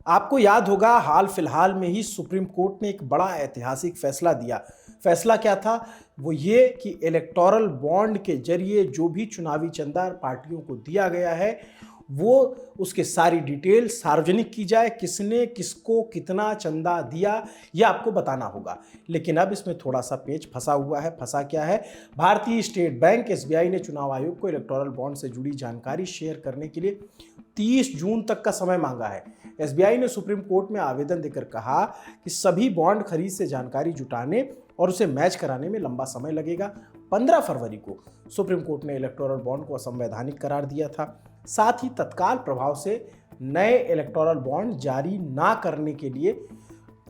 आपको याद होगा हाल फिलहाल में ही सुप्रीम कोर्ट ने एक बड़ा ऐतिहासिक फैसला दिया। फैसला क्या था? वो ये कि इलेक्टोरल बॉन्ड के जरिए जो भी चुनावी चंदा पार्टियों को दिया गया है वो उसके सारी डिटेल सार्वजनिक की जाए। किसने किसको कितना चंदा दिया ये आपको बताना होगा। लेकिन अब इसमें थोड़ा सा पेच फंसा हुआ है। फंसा क्या है? भारतीय स्टेट बैंक एसबीआई ने चुनाव आयोग को इलेक्टोरल बॉन्ड से जुड़ी जानकारी शेयर करने के लिए 30 जून तक का समय मांगा है। एसबीआई ने सुप्रीम कोर्ट में आवेदन देकर कहा कि सभी बॉन्ड खरीद से जानकारी जुटाने और उसे मैच कराने में लंबा समय लगेगा। 15 फरवरी को सुप्रीम कोर्ट ने इलेक्टोरल बॉन्ड को असंवैधानिक करार दिया था। साथ ही तत्काल प्रभाव से नए इलेक्टोरल बॉन्ड जारी ना करने के लिए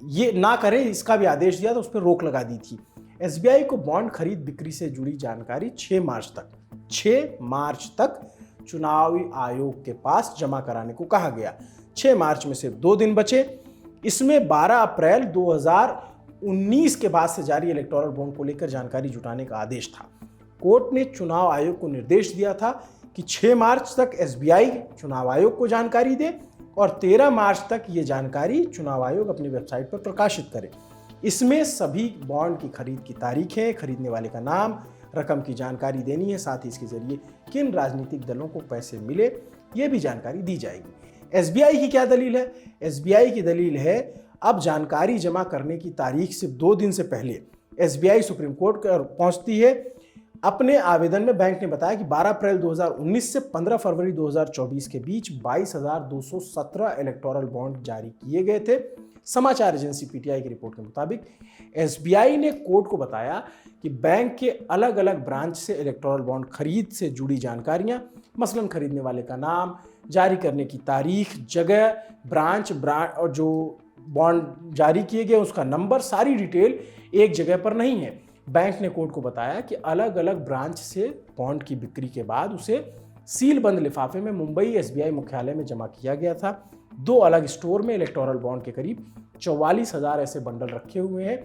ये ना करें इसका भी आदेश दिया, तो उस पर रोक लगा दी थी। एसबीआई को बॉन्ड खरीद बिक्री से जुड़ी जानकारी 6 मार्च तक चुनावी आयोग के पास जमा कराने को कहा गया। 6 मार्च में सिर्फ 2 दिन बचे। इसमें 12 अप्रैल 2019 के बाद से जारी इलेक्टोरल बॉन्ड को लेकर जानकारी जुटाने का आदेश था। कोर्ट ने चुनाव आयोग को निर्देश दिया था कि 6 मार्च तक एसबीआई चुनाव आयोग को जानकारी दे और 13 मार्च तक ये जानकारी चुनाव आयोग अपनी वेबसाइट पर प्रकाशित करे। इसमें सभी बॉन्ड की खरीद की तारीखें, खरीदने वाले का नाम, रकम की जानकारी देनी है। साथ ही इसके जरिए किन राजनीतिक दलों को पैसे मिले ये भी जानकारी दी जाएगी। एसबीआई की क्या दलील है? एसबीआई की दलील है अब जानकारी जमा करने की तारीख से 2 दिन से पहले एसबीआई सुप्रीम कोर्ट पहुंचती है। अपने आवेदन में बैंक ने बताया कि 12 अप्रैल 2019 से 15 फरवरी 2024 के बीच 22,217 इलेक्टोरल बॉन्ड जारी किए गए थे। समाचार एजेंसी पीटीआई की रिपोर्ट के मुताबिक एसबीआई ने कोर्ट को बताया कि बैंक के अलग अलग ब्रांच से इलेक्टोरल बॉन्ड खरीद से जुड़ी जानकारियां, मसलन खरीदने वाले का नाम, जारी करने की तारीख, जगह, ब्रांच और जो बॉन्ड जारी किए गए उसका नंबर, सारी डिटेल एक जगह पर नहीं है। बैंक ने कोर्ट को बताया कि अलग अलग ब्रांच से बॉन्ड की बिक्री के बाद उसे सील बंद लिफाफे में मुंबई एसबीआई मुख्यालय में जमा किया गया था। 2 अलग स्टोर में इलेक्टोरल बॉन्ड के करीब 44,000 ऐसे बंडल रखे हुए हैं।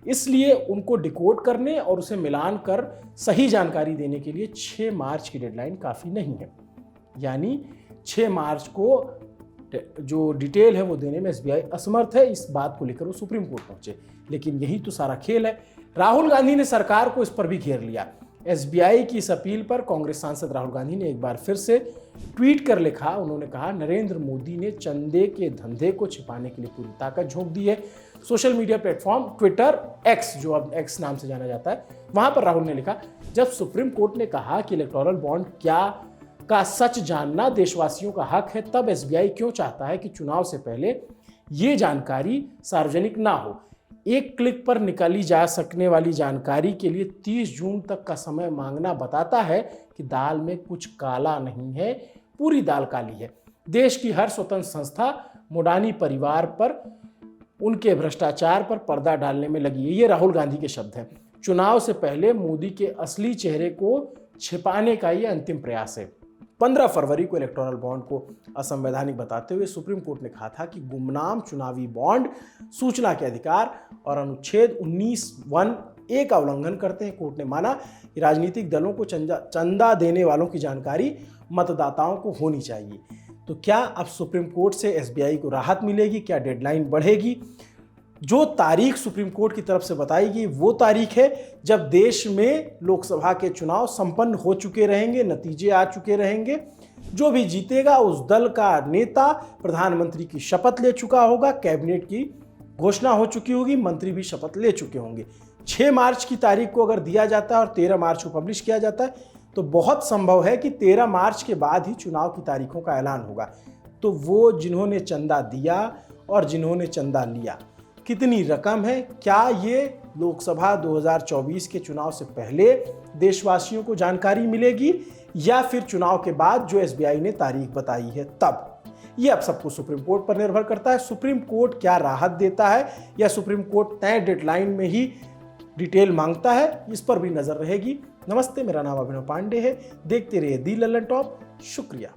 इसलिए उनको डिकोड करने और उसे मिलान कर सही जानकारी देने के लिए 6 मार्च की डेडलाइन काफ़ी नहीं है। यानी 6 मार्च को जो डिटेल है वो देने में एसबीआई असमर्थ है। इस बात को लेकर वो सुप्रीम कोर्ट पहुंचे। लेकिन यही तो सारा खेल है। राहुल गांधी ने सरकार को इस पर भी घेर लिया। एसबीआई की इस अपील पर कांग्रेस सांसद राहुल गांधी ने एक बार फिर से ट्वीट कर लिखा। उन्होंने कहा, नरेंद्र मोदी ने चंदे के धंधे को छिपाने के लिए पूरी ताकत झोंक दी है। Social media platform Twitter x, जो अब एक्स नाम से जाना जाता है, वहां पर राहुल ने लिखा, जब सुप्रीम कोर्ट ने कहा कि इलेक्टोरल बॉन्ड क्या का सच जानना देशवासियों का हक है, तब एसबीआई क्यों चाहता है कि चुनाव से पहले ये जानकारी सार्वजनिक ना हो। एक क्लिक पर निकाली जा सकने वाली जानकारी के लिए 30 जून तक का समय मांगना बताता है कि दाल में कुछ काला नहीं है, पूरी दाल काली है। देश की हर स्वतंत्र संस्था मोडानी परिवार पर, उनके भ्रष्टाचार पर पर्दा डालने में लगी है। ये राहुल गांधी के शब्द हैं। चुनाव से पहले मोदी के असली चेहरे को छिपाने का ये अंतिम प्रयास है। 15 फरवरी को इलेक्टोरल बॉन्ड को असंवैधानिक बताते हुए सुप्रीम कोर्ट ने कहा था कि गुमनाम चुनावी बॉन्ड सूचना के अधिकार और अनुच्छेद 19(1)(a) का उल्लंघन करते हैं। कोर्ट ने माना कि राजनीतिक दलों को चंदा देने वालों की जानकारी मतदाताओं को होनी चाहिए। तो क्या अब सुप्रीम कोर्ट से एसबीआई को राहत मिलेगी? क्या डेडलाइन बढ़ेगी? जो तारीख सुप्रीम कोर्ट की तरफ से बताई गई वो तारीख है जब देश में लोकसभा के चुनाव संपन्न हो चुके रहेंगे, नतीजे आ चुके रहेंगे। जो भी जीतेगा उस दल का नेता प्रधानमंत्री की शपथ ले चुका होगा, कैबिनेट की घोषणा हो चुकी होगी, मंत्री भी शपथ ले चुके होंगे। 6 मार्च की तारीख को अगर दिया जाता है और 13 मार्च को पब्लिश किया जाता है तो बहुत संभव है कि 13 मार्च के बाद ही चुनाव की तारीखों का ऐलान होगा। तो वो जिन्होंने चंदा दिया और जिन्होंने चंदा लिया, कितनी रकम है, क्या ये लोकसभा 2024 के चुनाव से पहले देशवासियों को जानकारी मिलेगी या फिर चुनाव के बाद जो एसबीआई ने तारीख बताई है तब? ये अब सबको सुप्रीम कोर्ट पर निर्भर करता है। सुप्रीम कोर्ट क्या राहत देता है या सुप्रीम कोर्ट तय डेडलाइन में ही डिटेल मांगता है, इस पर भी नजर रहेगी। नमस्ते, मेरा नाम अभिनव पांडे है। देखते रहिए दी लल्लन टॉप। शुक्रिया।